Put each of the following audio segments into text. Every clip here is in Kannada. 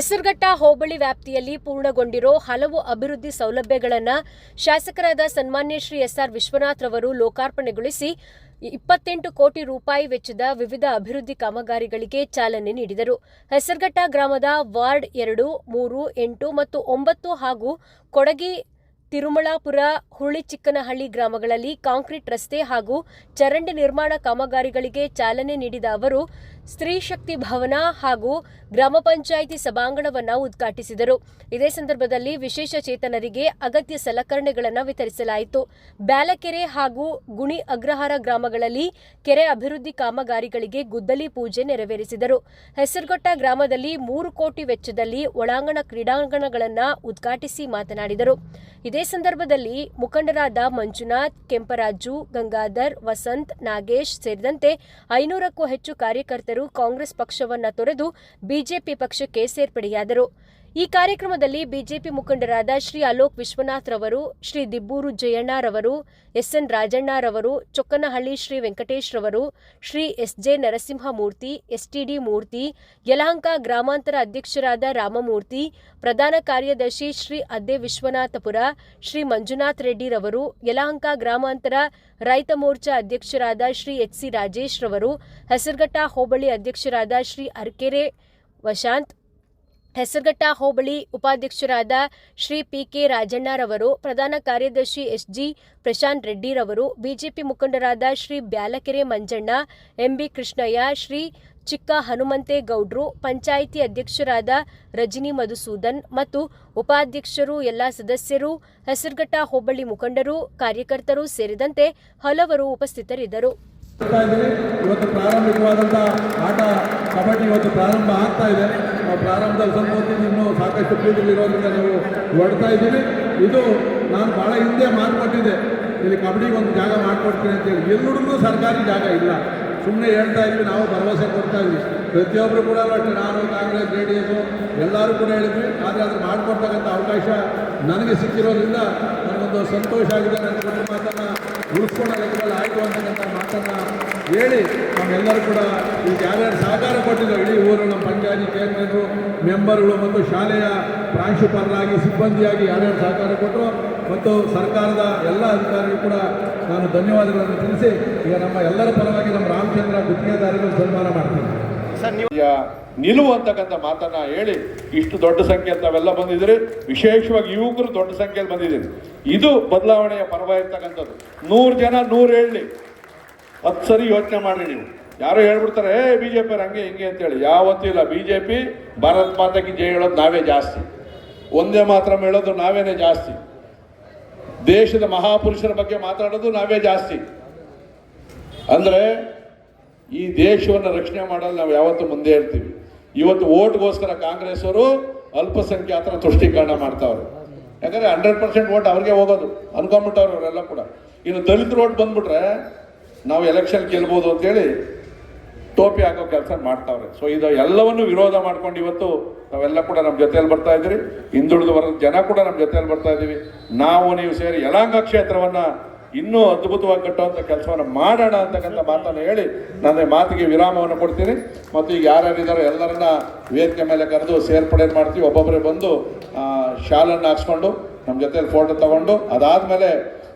ಹೆಸರಘಟ್ಟ ಹೋಬಳಿ ವ್ಯಾಪ್ತಿಯಲ್ಲಿ ಪೂರ್ಣಗೊಂಡಿರೋ ಹಲವು ಅಭಿವೃದ್ಧಿ ಸೌಲಭ್ಯಗಳನ್ನು ಶಾಸಕರಾದ ಸನ್ಮಾನ್ಯ ಶ್ರೀ ಎಸ್.ಆರ್. ವಿಶ್ವನಾಥ್ ರವರು ಲೋಕಾರ್ಪಣೆಗೊಳಿಸಿ 28 ಕೋಟಿ ರೂಪಾಯಿ ವೆಚ್ಚದ ವಿವಿಧ ಅಭಿವೃದ್ಧಿ ಕಾಮಗಾರಿಗಳಿಗೆ ಚಾಲನೆ ನೀಡಿದರು. ಹೆಸರಘಟ್ಟ ಗ್ರಾಮದ ವಾರ್ಡ್ 2, 3, 8 ಮತ್ತು 9 ಹಾಗೂ ಕೊಡಗಿ, ತಿರುಮಳಾಪುರ, ಹುಳಿಚಿಕ್ಕನಹಳ್ಳಿ ಗ್ರಾಮಗಳಲ್ಲಿ ಕಾಂಕ್ರೀಟ್ ರಸ್ತೆ ಹಾಗೂ ಚರಂಡಿ ನಿರ್ಮಾಣ ಕಾಮಗಾರಿಗಳಿಗೆ ಚಾಲನೆ ನೀಡಿದ ಅವರು ಸ್ತ್ರೀ ಶಕ್ತಿ ಭವನ ಹಾಗೂ ಗ್ರಾಮ ಪಂಚಾಯಿತಿ ಸಭಾಂಗಣವನ್ನು ಉದ್ಘಾಟಿಸಿದರು. ಇದೇ ಸಂದರ್ಭದಲ್ಲಿ ವಿಶೇಷ ಚೇತನರಿಗೆ ಅಗತ್ಯ ಸಲಕರಣೆಗಳನ್ನು ವಿತರಿಸಲಾಯಿತು. ಬ್ಯಾಲಕೆರೆ ಹಾಗೂ ಗುಣಿ ಅಗ್ರಹಾರ ಗ್ರಾಮಗಳಲ್ಲಿ ಕೆರೆ ಅಭಿವೃದ್ಧಿ ಕಾಮಗಾರಿಗಳಿಗೆ ಗುದ್ದಲಿ ಪೂಜೆ ನೆರವೇರಿಸಿದರು. ಹೆಸರಘಟ್ಟ ಗ್ರಾಮದಲ್ಲಿ 3 ಕೋಟಿ ವೆಚ್ಚದಲ್ಲಿ ಒಳಾಂಗಣ ಕ್ರೀಡಾಂಗಣಗಳನ್ನು ಉದ್ಘಾಟಿಸಿ ಮಾತನಾಡಿದರು. ಇದೇ ಸಂದರ್ಭದಲ್ಲಿ ಮುಖಂಡರಾದ ಮಂಜುನಾಥ್, ಕೆಂಪರಾಜು, ಗಂಗಾಧರ್, ವಸಂತ್, ನಾಗೇಶ್ ಸೇರಿದಂತೆ 500ಕ್ಕೂ ಹೆಚ್ಚು ಕಾರ್ಯಕರ್ತರು ಕಾಂಗ್ರೆಸ್ ಪಕ್ಷವನ್ನು ತೊರೆದು ಬಿಜೆಪಿ ಪಕ್ಷಕ್ಕೆ ಸೇರ್ಪಡೆಯಾದರು. ಈ ಕಾರ್ಯಕ್ರಮದಲ್ಲಿ ಬಿಜೆಪಿ ಮುಖಂಡರಾದ ಶ್ರೀ ಅಲೋಕ್ ವಿಶ್ವನಾಥ್ ರವರು, ಶ್ರೀ ದಿಬ್ಬೂರು ಜಯಣ್ಣ ರವರು, ಎಸ್ಎನ್ ರಾಜಣ್ಣ ರವರು, ಚೊಕ್ಕನಹಳ್ಳಿ ಶ್ರೀ ವೆಂಕಟೇಶ್ ರವರು, ಶ್ರೀ ಎಸ್ಜೆ ನರಸಿಂಹಮೂರ್ತಿ, ಎಸ್ಟಿಡಿ ಮೂರ್ತಿ, ಯಲಹಂಕ ಗ್ರಾಮಾಂತರ ಅಧ್ಯಕ್ಷರಾದ ರಾಮಮೂರ್ತಿ, ಪ್ರಧಾನ ಕಾರ್ಯದರ್ಶಿ ಶ್ರೀ ಅದ್ದೆ ವಿಶ್ವನಾಥಪುರ, ಶ್ರೀ ಮಂಜುನಾಥ್ ರೆಡ್ಡಿ ರವರು, ಯಲಹಂಕ ಗ್ರಾಮಾಂತರ ರೈತ ಮೋರ್ಚಾ ಅಧ್ಯಕ್ಷರಾದ ಶ್ರೀ ಎಚ್.ಸಿ. ರಾಜೇಶ್ ರವರು, ಹೆಸರಘಟ್ಟ ಹೋಬಳಿ ಅಧ್ಯಕ್ಷರಾದ ಶ್ರೀ ಅರ್ಕೆರೆ ವಶಾಂತ್, ಹೆಸರಘಟ್ಟ ಹೋಬಳಿ ಉಪಾಧ್ಯಕ್ಷರಾದ ಶ್ರೀ ಪಿ.ಕೆ. ರಾಜಣ್ಣರವರು, ಪ್ರಧಾನ ಕಾರ್ಯದರ್ಶಿ ಎಸ್.ಜಿ. ಪ್ರಶಾಂತ್ ರೆಡ್ಡಿರವರು, ಬಿಜೆಪಿ ಮುಖಂಡರಾದ ಶ್ರೀ ಬ್ಯಾಲಕೆರೆ ಮಂಜಣ್ಣ, ಎಂ.ಬಿ. ಕೃಷ್ಣಯ್ಯ, ಶ್ರೀ ಚಿಕ್ಕ ಹನುಮಂತೇಗೌಡ್ರು, ಪಂಚಾಯಿತಿ ಅಧ್ಯಕ್ಷರಾದ ರಜನಿ ಮಧುಸೂದನ್ ಮತ್ತು ಉಪಾಧ್ಯಕ್ಷರು, ಎಲ್ಲ ಸದಸ್ಯರು, ಹೆಸರಘಟ್ಟ ಹೋಬಳಿ ಮುಖಂಡರು, ಕಾರ್ಯಕರ್ತರು ಸೇರಿದಂತೆ ಹಲವರು ಉಪಸ್ಥಿತರಿದ್ದರು. ಇವತ್ತು ಪ್ರಾರಂಭಿಕವಾದಂಥ ಆಟ ಕಬಡ್ಡಿ ಇವತ್ತು ಪ್ರಾರಂಭ ಆಗ್ತಾ ಇದೆ. ಪ್ರಾರಂಭದಲ್ಲಿ ಸ್ವಲ್ಪ ಹೊತ್ತಿಗೆ ಇನ್ನೂ ಸಾಕಷ್ಟು ಫೀಲ್ಡ್ಗಳಿರೋದ್ರಿಂದ ನಾವು ಹೊಡ್ತಾ ಇದ್ದೀವಿ. ಇದು ನಾನು ಭಾಳ ಹಿಂದೆ ಮಾತುಕೊಟ್ಟಿದ್ದೆ, ಇಲ್ಲಿ ಕಬಡ್ಡಿಗೆ ಒಂದು ಜಾಗ ಮಾಡಿಕೊಡ್ತೀನಿ ಅಂತೇಳಿ. ಎಲ್ಲರಿಗೂ ಸರ್ಕಾರಿ ಜಾಗ ಇಲ್ಲ, ಸುಮ್ಮನೆ ಹೇಳ್ತಾ ಇದ್ವಿ, ನಾವು ಭರವಸೆ ಕೊಡ್ತಾ ಇದ್ವಿ. ಪ್ರತಿಯೊಬ್ಬರು ಕೂಡ ಅಷ್ಟೇ, ನಾನು ಕಾಂಗ್ರೆಸ್, JDS ಎಲ್ಲರೂ ಕೂಡ ಹೇಳಿದ್ವಿ. ಆದರೆ ಅದನ್ನು ಮಾಡಿಕೊಡ್ತಕ್ಕಂಥ ಅವಕಾಶ ನನಗೆ ಸಿಕ್ಕಿರೋದ್ರಿಂದ ನನಗೊಂದು ಸಂತೋಷ ಆಗಿದೆ. ನನ್ನ ಕೊಟ್ಟ ಮಾತನ್ನು ಉಳಿಸ್ಕೊಳ್ಳೋದ್ರಲ್ಲಿ ಆಯಿತು ಅಂತಕ್ಕಂಥ ಮಾತನ್ನು ಹೇಳಿ ನಮ್ಮೆಲ್ಲರೂ ಕೂಡ ಈಗ ಯಾರ್ಯಾರು ಸಹಕಾರ ಕೊಟ್ಟಿದ್ರು, ಇಡೀ ಊರು, ನಮ್ಮ ಪಂಚಾಯತಿ ಚೇರ್ಮನ್ರು, ಮೆಂಬರ್ಗಳು ಮತ್ತು ಶಾಲೆಯ ಪ್ರಾಂಶುಪಾಲರಾಗಿ, ಸಿಬ್ಬಂದಿಯಾಗಿ ಯಾರ್ಯಾರು ಸಹಕಾರ ಕೊಟ್ಟರು ಮತ್ತು ಸರ್ಕಾರದ ಎಲ್ಲ ಅಧಿಕಾರಿಗಳು ಕೂಡ ನಾನು ಧನ್ಯವಾದಗಳನ್ನು ತಿಳಿಸಿ ಈಗ ನಮ್ಮ ಎಲ್ಲರ ಪರವಾಗಿ ನಮ್ಮ ರಾಮಚಂದ್ರ ಗುತ್ತಿಗೆದಾರರು ಸನ್ಮಾನ ಮಾಡ್ತೀನಿ. ನಿಲುವು ಅಂತಕ್ಕಂಥ ಮಾತನ್ನ ಹೇಳಿ ಇಷ್ಟು ದೊಡ್ಡ ಸಂಖ್ಯೆ ತಾವೆಲ್ಲ ಬಂದಿದ್ದೀರಿ. ವಿಶೇಷವಾಗಿ ಯುವಕರು ದೊಡ್ಡ ಸಂಖ್ಯೆಯಲ್ಲಿ ಬಂದಿದ್ದೀರಿ. ಇದು ಬದಲಾವಣೆಯ ಪರವಾಗಿರ್ತಕ್ಕಂಥದ್ದು. 100 ಜನ 100 ಹೇಳಲಿ, 10 ಸರಿ ಯೋಚನೆ ಮಾಡಿ. ನೀವು ಯಾರೋ ಹೇಳ್ಬಿಡ್ತಾರೆ BJP ಹಂಗೆ ಹಿಂಗೆ ಅಂತೇಳಿ, ಯಾವತ್ತೂ ಇಲ್ಲ. BJP ಭಾರತ್ ಮಾತಾಕ್ಕೆ ಜಯ ಹೇಳೋದು ನಾವೇ ಜಾಸ್ತಿ, ಒಂದೇ ಮಾತ್ರ ಹೇಳೋದು ನಾವೇನೇ ಜಾಸ್ತಿ, ದೇಶದ ಮಹಾಪುರುಷರ ಬಗ್ಗೆ ಮಾತಾಡೋದು ನಾವೇ ಜಾಸ್ತಿ. ಅಂದರೆ ಈ ದೇಶವನ್ನು ರಕ್ಷಣೆ ಮಾಡಲು ನಾವು ಯಾವತ್ತೂ ಮುಂದೆ ಇರ್ತೀವಿ. ಇವತ್ತು ಓಟ್ಗೋಸ್ಕರ ಕಾಂಗ್ರೆಸ್ ಅವರು ಅಲ್ಪಸಂಖ್ಯಾತರ ತುಷ್ಟೀಕರಣ ಮಾಡ್ತಾವ್ರೆ. ಯಾಕಂದರೆ 100% ಓಟ್ ಅವ್ರಿಗೆ ಹೋಗೋದು ಅನ್ಕೊಂಬಿಟ್ಟವ್ರು ಅವರೆಲ್ಲ ಕೂಡ. ಇನ್ನು ದಲಿತರು ಓಟ್ ಬಂದ್ಬಿಟ್ರೆ ನಾವು ಎಲೆಕ್ಷನ್ ಗೆಲ್ಬೋದು ಅಂತೇಳಿ ಟೋಪಿ ಹಾಕೋ ಕೆಲಸ ಮಾಡ್ತಾವ್ರೆ. ಸೊ ಇದು ಎಲ್ಲವನ್ನು ವಿರೋಧ ಮಾಡ್ಕೊಂಡು ಇವತ್ತು ನಾವೆಲ್ಲ ಕೂಡ ನಮ್ಮ ಜೊತೆಯಲ್ಲಿ ಬರ್ತಾ ಇದ್ದೀರಿ. ಹಿಂದುಳಿದ ವರ್ಗದ ಜನ ಕೂಡ ನಮ್ಮ ಜೊತೆಯಲ್ಲಿ ಬರ್ತಾ ಇದ್ದೀವಿ. ನಾವು ನೀವು ಸೇರಿ ಯಲಹಂಕ ಕ್ಷೇತ್ರವನ್ನು ಇನ್ನೂ ಅದ್ಭುತವಾಗಿ ಕಟ್ಟುವಂಥ ಕೆಲಸವನ್ನು ಮಾಡೋಣ ಅಂತಕ್ಕಂಥ ಮಾತನ್ನು ಹೇಳಿ ನನ್ನ ಮಾತಿಗೆ ವಿರಾಮವನ್ನು ಕೊಡ್ತೀನಿ. ಮತ್ತು ಈಗ ಯಾರ್ಯಾರಿದ್ದಾರೋ ಎಲ್ಲರನ್ನ ವೇದಿಕೆ ಮೇಲೆ ಕರೆದು ಸೇರ್ಪಡೆ ಮಾಡ್ತೀವಿ. ಒಬ್ಬೊಬ್ಬರೇ ಬಂದು ಶಾಲನ್ನು ಹಾಕ್ಸ್ಕೊಂಡು ನಮ್ಮ ಜೊತೆಯಲ್ಲಿ ಫೋಟೋ ತಗೊಂಡು, ಅದಾದಮೇಲೆ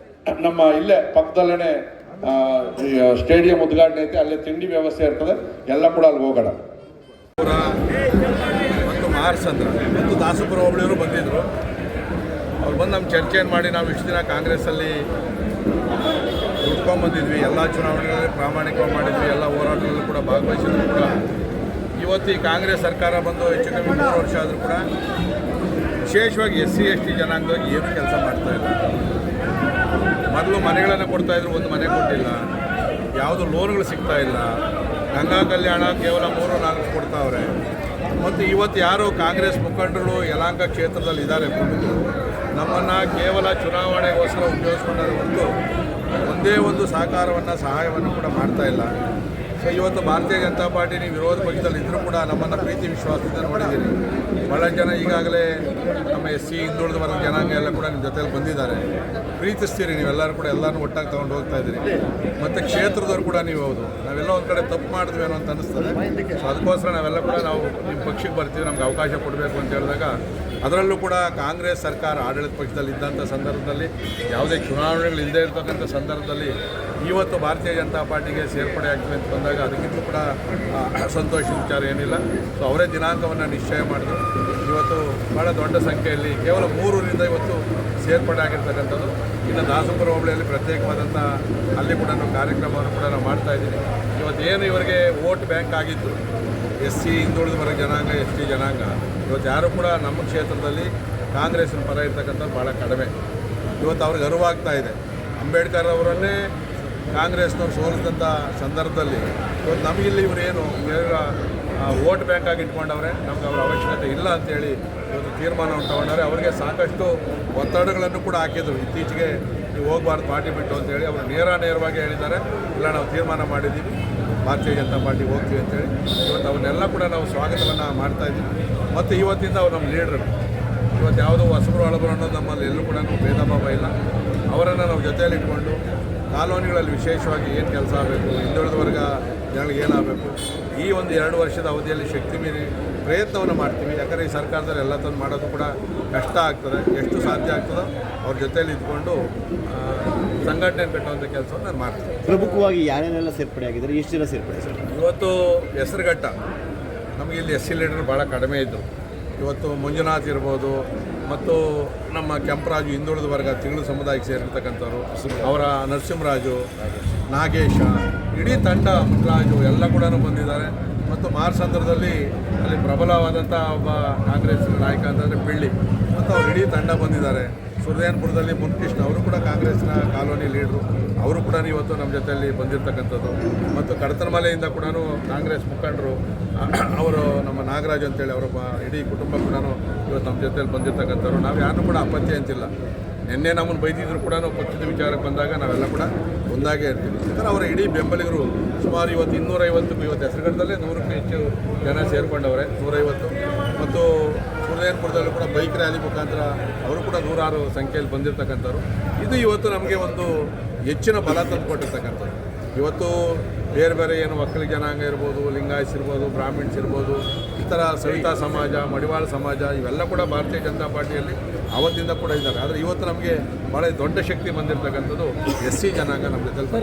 ನಮ್ಮ ಇಲ್ಲೇ ಪಕ್ಕದಲ್ಲೇ ಸ್ಟೇಡಿಯಂ ಉದ್ಘಾಟನೆ ಐತೆ, ಅಲ್ಲೇ ತಿಂಡಿ ವ್ಯವಸ್ಥೆ ಇರ್ತದೆ, ಎಲ್ಲ ಕೂಡ ಅಲ್ಲಿ ಹೋಗೋಣ. ಮತ್ತು ಮಹಾರ್ಸಂದ್ರ ಮತ್ತು ದಾಸಪುರ ಹೋಬಳಿಯವರು ಬಂದಿದ್ದರು. ಅವ್ರು ಬಂದು ನಮ್ಮ ಚರ್ಚೆಯನ್ನು ಮಾಡಿ ನಾವು ಇಷ್ಟು ದಿನ ಕಾಂಗ್ರೆಸ್ಸಲ್ಲಿ ಉಳ್ಕೊಂಡ್ಬಂದಿದ್ವಿ, ಎಲ್ಲ ಚುನಾವಣೆಗಳಲ್ಲಿ ಪ್ರಾಮಾಣಿಕವಾಗಿ ಮಾಡಿದ್ವಿ, ಎಲ್ಲ ಹೋರಾಟದಲ್ಲೂ ಕೂಡ ಭಾಗವಹಿಸಿದ್ರು ಕೂಡ ಇವತ್ತು ಈ ಕಾಂಗ್ರೆಸ್ ಸರ್ಕಾರ ಬಂದು ಹೆಚ್ಚು ಕಮ್ಮಿ 3 ವರ್ಷ ಆದರೂ ಕೂಡ ವಿಶೇಷವಾಗಿ SC ST ಜನಾಂಗವಾಗಿ ಏನೂ ಕೆಲಸ ಮಾಡ್ತಾಯಿಲ್ಲ. ಮೊದಲು ಮನೆಗಳನ್ನು ಕೊಡ್ತಾಯಿದ್ರು, ಒಂದು ಮನೆ ಕೊಟ್ಟಿಲ್ಲ. ಯಾವುದು ಲೋನ್ಗಳು ಸಿಗ್ತಾ ಇಲ್ಲ. ಗಂಗಾ ಕಲ್ಯಾಣ ಕೇವಲ 3-4 ಕೊಡ್ತಾವ್ರೆ. ಮತ್ತು ಇವತ್ತು ಯಾರು ಕಾಂಗ್ರೆಸ್ ಮುಖಂಡರು ಯಲಹಂಕ ಕ್ಷೇತ್ರದಲ್ಲಿ ಇದ್ದಾರೆ, ನಮ್ಮನ್ನು ಕೇವಲ ಚುನಾವಣೆಗೋಸ್ಕರ ಉಪಯೋಗಿಸ್ಕೊಂಡಾರೆ ಹೊರತು ಒಂದೇ ಒಂದು ಸಹಕಾರವನ್ನು ಸಹಾಯವನ್ನು ಕೂಡ ಮಾಡ್ತಾಯಿಲ್ಲ. ಸೊ ಇವತ್ತು ಭಾರತೀಯ ಜನತಾ ಪಾರ್ಟಿ ನೀವು ವಿರೋಧ ಪಕ್ಷದಲ್ಲಿ ಇದ್ದರೂ ಕೂಡ ನಮ್ಮನ್ನು ಪ್ರೀತಿ ವಿಶ್ವಾಸದಿಂದ ನೋಡಿದ್ದೀರಿ. ಭಾಳ ಜನ ಈಗಾಗಲೇ ನಮ್ಮ SC ಹಿಂದುಳಿದ ವರ್ಗ ಜನಾಂಗ ಎಲ್ಲ ಕೂಡ ನಿಮ್ಮ ಜೊತೆಲಿ ಬಂದಿದ್ದಾರೆ. ಪ್ರೀತಿಸ್ತೀರಿ ನೀವೆಲ್ಲರೂ ಕೂಡ ಎಲ್ಲರೂ ಒಟ್ಟಾಗಿ ತೊಗೊಂಡು ಹೋಗ್ತಾ ಇದ್ದೀರಿ. ಮತ್ತು ಕ್ಷೇತ್ರದವ್ರು ಕೂಡ ನೀವು ಹೌದು, ನಾವೆಲ್ಲ ಒಂದು ಕಡೆ ತಪ್ಪು ಮಾಡಿದ್ವಿ ಅನ್ನೋ ಅಂತ ಅನ್ನಿಸ್ತದೆ. ಸೊ ಅದಕ್ಕೋಸ್ಕರ ನಾವೆಲ್ಲ ಕೂಡ ನಾವು ನಿಮ್ಮ ಪಕ್ಷಕ್ಕೆ ಬರ್ತೀವಿ, ನಮ್ಗೆ ಅವಕಾಶ ಕೊಡಬೇಕು ಅಂತ ಹೇಳಿದಾಗ, ಅದರಲ್ಲೂ ಕೂಡ ಕಾಂಗ್ರೆಸ್ ಸರ್ಕಾರ ಆಡಳಿತ ಪಕ್ಷದಲ್ಲಿ ಇದ್ದಂಥ ಸಂದರ್ಭದಲ್ಲಿ, ಯಾವುದೇ ಚುನಾವಣೆಗಳು ಇಲ್ಲದೇ ಇರ್ತಕ್ಕಂಥ ಸಂದರ್ಭದಲ್ಲಿ ಇವತ್ತು ಭಾರತೀಯ ಜನತಾ ಪಾರ್ಟಿಗೆ ಸೇರ್ಪಡೆ ಆಗ್ತದೆ ಅಂತ ಬಂದಾಗ ಅದಕ್ಕಿಂತ ಕೂಡ ಸಂತೋಷದ ವಿಚಾರ ಏನಿಲ್ಲ. ಸೊ ಅವರೇ ದಿನಾಂಕವನ್ನು ನಿಶ್ಚಯ ಮಾಡಿದ್ರು. ಇವತ್ತು ಭಾಳ ದೊಡ್ಡ ಸಂಖ್ಯೆಯಲ್ಲಿ ಕೇವಲ 3 ಊರಿಂದ ಇವತ್ತು ಸೇರ್ಪಡೆ ಆಗಿರ್ತಕ್ಕಂಥದ್ದು. ಇನ್ನು ದಾಸಪುರ ಹೋಬಳಿಯಲ್ಲಿ ಪ್ರತ್ಯೇಕವಾದಂಥ ಅಲ್ಲಿ ಕೂಡ ನಾವು ಕಾರ್ಯಕ್ರಮವನ್ನು ಕೂಡ ನಾವು ಮಾಡ್ತಾಯಿದ್ದೀವಿ. ಇವತ್ತೇನು ಇವರಿಗೆ ವೋಟ್ ಬ್ಯಾಂಕ್ ಆಗಿತ್ತು SC ಹಿಂದುಳಿದ ವರ್ಗ ಜನಾಂಗ, ST ಜನಾಂಗ, ಇವತ್ತು ಯಾರು ಕೂಡ ನಮ್ಮ ಕ್ಷೇತ್ರದಲ್ಲಿ ಕಾಂಗ್ರೆಸ್ಸಿನ ಪರ ಇರ್ತಕ್ಕಂಥದ್ದು ಭಾಳ ಕಡಿಮೆ. ಇವತ್ತು ಅವ್ರಿಗೆ ಅರಿವಾಗ್ತಾ ಇದೆ. ಅಂಬೇಡ್ಕರ್ ಅವರನ್ನೇ ಕಾಂಗ್ರೆಸ್ನವ್ರು ಸೋಲಿಸಿದಂಥ ಸಂದರ್ಭದಲ್ಲಿ ಇವತ್ತು ನಮಗಿಲ್ಲಿ ಇವರೇನು ವೋಟ್ ಬ್ಯಾಂಕ್ ಆಗಿ ಇಟ್ಕೊಂಡವ್ರೆ, ನಮ್ಗೆ ಅವರ ಅವಶ್ಯಕತೆ ಇಲ್ಲ ಅಂತೇಳಿ ಇವತ್ತು ತೀರ್ಮಾನವನ್ನು ತಗೊಂಡವ್ರೆ. ಅವರಿಗೆ ಸಾಕಷ್ಟು ಒತ್ತಡಗಳನ್ನು ಕೂಡ ಹಾಕಿದರು. ಇತ್ತೀಚೆಗೆ ನೀವು ಹೋಗಬಾರ್ದು ಪಾರ್ಟಿ ಬಿಟ್ಟು ಅಂತೇಳಿ ಅವರು ನೇರವಾಗಿ ಹೇಳಿದ್ದಾರೆ, ಇಲ್ಲ ನಾವು ತೀರ್ಮಾನ ಮಾಡಿದ್ದೀವಿ ಭಾರತೀಯ ಜನತಾ ಪಾರ್ಟಿಗೆ ಹೋಗ್ತೀವಿ ಅಂತೇಳಿ. ಇವತ್ತು ಅವನ್ನೆಲ್ಲ ಕೂಡ ನಾವು ಸ್ವಾಗತವನ್ನು ಮಾಡ್ತಾಯಿದ್ದೀವಿ. ಮತ್ತು ಇವತ್ತಿಂದ ಅವ್ರು ನಮ್ಮ ಲೀಡ್ರು. ಇವತ್ತು ಯಾವುದೋ ಹೊಸಬರು ಹಳಬರು ಅನ್ನೋದು ನಮ್ಮಲ್ಲಿ ಎಲ್ಲೂ ಕೂಡ ಭೇದ ಭಾವ ಇಲ್ಲ. ಅವರನ್ನು ನಾವು ಜೊತೆಯಲ್ಲಿ ಇಟ್ಕೊಂಡು ಕಾಲೋನಿಗಳಲ್ಲಿ ವಿಶೇಷವಾಗಿ ಏನು ಕೆಲಸ ಆಗಬೇಕು, ಹಿಂದುಳಿದ ವರ್ಗ ಜನಗಳಿಗೆ ಏನಾಗಬೇಕು, ಈ ಒಂದು 2 ವರ್ಷದ ಅವಧಿಯಲ್ಲಿ ಶಕ್ತಿ ಮೀರಿ ಪ್ರಯತ್ನವನ್ನು ಮಾಡ್ತೀವಿ. ಯಾಕಂದರೆ ಈ ಸರ್ಕಾರದಲ್ಲಿ ಎಲ್ಲ ತಂದು ಮಾಡೋದು ಕೂಡ ಕಷ್ಟ ಆಗ್ತದೆ. ಎಷ್ಟು ಸಾಧ್ಯ ಆಗ್ತದೋ ಅವ್ರ ಜೊತೆಯಲ್ಲಿ ಇದ್ಕೊಂಡು ಸಂಘಟನೆ ಕಟ್ಟುವಂಥ ಕೆಲಸವನ್ನು ನಾನು ಮಾಡ್ತೀನಿ. ಪ್ರಮುಖವಾಗಿ ಯಾರೇನೆಲ್ಲ ಸೇರ್ಪಡೆ ಆಗಿದ್ದಾರೆ, ಎಷ್ಟು ಜನ ಸೇರ್ಪಡೆ ಸರ್? ಇವತ್ತು ಹೆಸರುಘಟ್ಟ ನಮಗೆ ಇಲ್ಲಿ SC ಲೀಡರ್ ಭಾಳ ಕಡಿಮೆ ಇದ್ದರು. ಇವತ್ತು ಮಂಜುನಾಥ್ ಇರ್ಬೋದು, ಮತ್ತು ನಮ್ಮ ಕೆಂಪರಾಜು ಹಿಂದುಳಿದ ವರ್ಗ ತಿಂಗಳು ಸಮುದಾಯಕ್ಕೆ ಸೇರಿರ್ತಕ್ಕಂಥವ್ರು, ಅವರ ನರಸಿಂಹರಾಜು, ನಾಗೇಶ, ಇಡೀ ತಂಡ, ಮುನ್ರಾಜು ಎಲ್ಲ ಕೂಡ ಬಂದಿದ್ದಾರೆ. ಮತ್ತು ಮಾರ್ಸಂದ್ರದಲ್ಲಿ ಅಲ್ಲಿ ಪ್ರಬಲವಾದಂಥ ಒಬ್ಬ ಕಾಂಗ್ರೆಸ್ ನಾಯಕ ಅಂತಂದರೆ ಪಿಳ್ಳಿ, ಮತ್ತು ಅವ್ರು ಇಡೀ ತಂಡ ಬಂದಿದ್ದಾರೆ. ಸುರ್ದೇನ್ಪುರದಲ್ಲಿ ಮುನ್ಕೃಷ್ಣ ಅವರು ಕೂಡ ಕಾಂಗ್ರೆಸ್ನ ಕಾಲೋನಿ ಲೀಡ್ರು, ಅವರು ಕೂಡ ಇವತ್ತು ನಮ್ಮ ಜೊತೆಯಲ್ಲಿ ಬಂದಿರತಕ್ಕಂಥದ್ದು. ಮತ್ತು ಕಡತನಮಲೆಯಿಂದ ಕೂಡ ಕಾಂಗ್ರೆಸ್ ಮುಖಂಡರು ಅವರು ನಮ್ಮ ನಾಗರಾಜ್ ಅಂತೇಳಿ ಅವರ ಇಡೀ ಕುಟುಂಬ ಕೂಡ ಇವತ್ತು ನಮ್ಮ ಜೊತೆಯಲ್ಲಿ ಬಂದಿರತಕ್ಕಂಥವ್ರು. ನಾವು ಯಾರನ್ನೂ ಕೂಡ ಅಪತ್ಯ ಅಂತಿಲ್ಲ. ನಿನ್ನೆ ನಮ್ಮನ್ನು ಬೈದಿದ್ರು ಕೂಡ ಪಕ್ಷದ ವಿಚಾರಕ್ಕೆ ಬಂದಾಗ ನಾವೆಲ್ಲ ಕೂಡ ಒಂದಾಗೇ ಇರ್ತೀವಿ. ಯಾಕಂದರೆ ಅವರ ಇಡೀ ಬೆಂಬಲಿಗರು ಸುಮಾರು ಇವತ್ತು 250, ಇವತ್ತು ಹೆಸರುಘಟ್ಟದಲ್ಲೇ 100ಕ್ಕೂ ಹೆಚ್ಚು ಜನ ಸೇರಿಕೊಂಡವ್ರೆ, 150. ಮತ್ತು ಸುರ್ದೇನ್ಪುರದಲ್ಲೂ ಕೂಡ ಬೈಕ್ ರ್ಯಾಲಿ ಮುಖಾಂತರ ಅವರು ಕೂಡ 100 ಸಂಖ್ಯೆಯಲ್ಲಿ ಬಂದಿರತಕ್ಕಂಥವ್ರು. ಇದು ಇವತ್ತು ನಮಗೆ ಒಂದು ಹೆಚ್ಚಿನ ಬಲ ತಂದುಕೊಟ್ಟಿರ್ತಕ್ಕಂಥದ್ದು. ಇವತ್ತು ಬೇರೆ ಬೇರೆ ಏನು ಒಕ್ಕಲಿಗ ಜನಾಂಗ ಇರ್ಬೋದು, ಲಿಂಗಾಯಸ್ ಇರ್ಬೋದು, ಬ್ರಾಹ್ಮಿಣ್ಸ್ ಇರ್ಬೋದು, ಈ ಥರ ಸವಿತಾ ಸಮಾಜ, ಮಡಿವಾಳ ಸಮಾಜ, ಇವೆಲ್ಲ ಕೂಡ ಭಾರತೀಯ ಜನತಾ ಪಾರ್ಟಿಯಲ್ಲಿ ಅವತ್ತಿಂದ ಕೂಡ ಇದ್ದಾರೆ. ಆದರೆ ಇವತ್ತು ನಮಗೆ ಭಾಳ ದೊಡ್ಡ ಶಕ್ತಿ ಬಂದಿರತಕ್ಕಂಥದ್ದು SC ಜನಾಂಗ ನಮ್ಮ ಜೊತೆ.